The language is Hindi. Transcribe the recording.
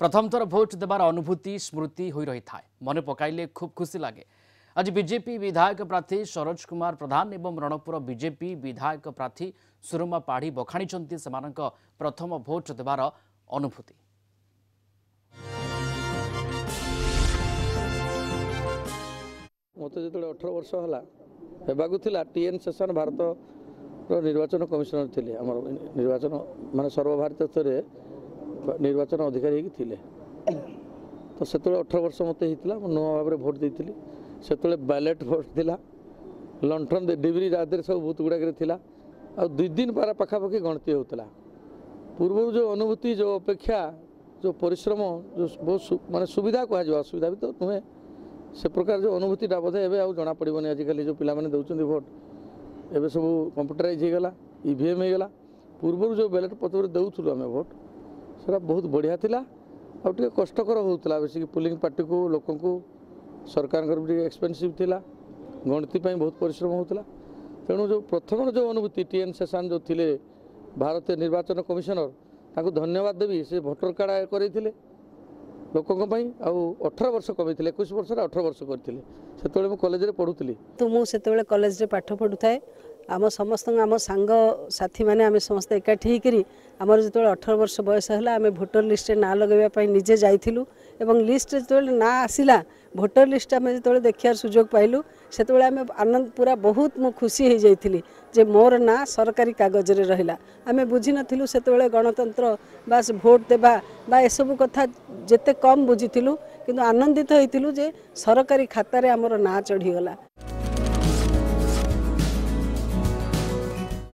प्रथम थर भोट देवार अनुभूति स्मृति हो रही था मन पकाइले खूब खुशी लगे। आज बीजेपी विधायक प्रार्थी सरोज कुमार प्रधान एवं रणपुर बीजेपी विधायक प्रार्थी सुरमा पाढ़ी बखाणी प्रथम भोट देवार अनुभूति। मत जो 18 वर्ष है टीएन सेशन भारत निर्वाचन कमिशनर थे आम निर्वाचन मान सर्वभारतीय स्तर निर्वाचन अधिकारी थे तो से 18 वर्ष मत होता नुआ भाव में भोट देती से बैलेट भोट थिला लंठन डिब्री राधे सब बूथ गुड़ाक थी आ 2 दिन पारा पखापाखि गणति होता पूर्व जो अनुभूति जो अपेक्षा जो परिश्रम जो बहुत माने सुविधा कह असुविधा भी तो नुहे से प्रकार जो अनुभूतिटा बोधे एवं जना पड़ोनी आजिकल जो पिला दौरान भोट एवं सब कंप्यूटराइज होगला ईवीएम होगला पूर्व जो बैलेट पत्र देउथुलु आम भोट से बहुत बढ़िया थिला आ कष्टकर होता बेसिक पुलिंग पार्टी को लोक को सरकार एक्सपेंसिव थिला गणति बहुत परिश्रम होता तेणु जो प्रथम जो अनुभूति टीएन सेशन जो थिले भारतीय निर्वाचन कमिशनर ताको धन्यवाद देवी से भोटर कार्ड करते लोकों 18 वर्ष कमी 21 वर्ष 18 वर्ष करते से कॉलेज रे पढ़ुली तो मुझे कॉलेज रे पाठ पढ़ु थाए आम समस्त आम सांग साथी मैंने आम समस्त एकाठी होकर आमर जो 18 वर्ष बयस है आम भोटर लिस्ट ना लगेवाई निजे जाइलु एवं लिस्ट जो ना आसला भोटर लिस्ट आम जो देखार सुजोग पाइलु से आनंद पूरा बहुत मु खुशी हो जाइली जे मोर ना सरकारी कागज रे रहिला आम बुझी नथिलु से गणतंत्र बास भोट देबा बा एसबू कथा जेते कम बुझीलु किंतु आनंदित होइतिलु जे सरकारी खाता रे आमर ना चढ़ीगला।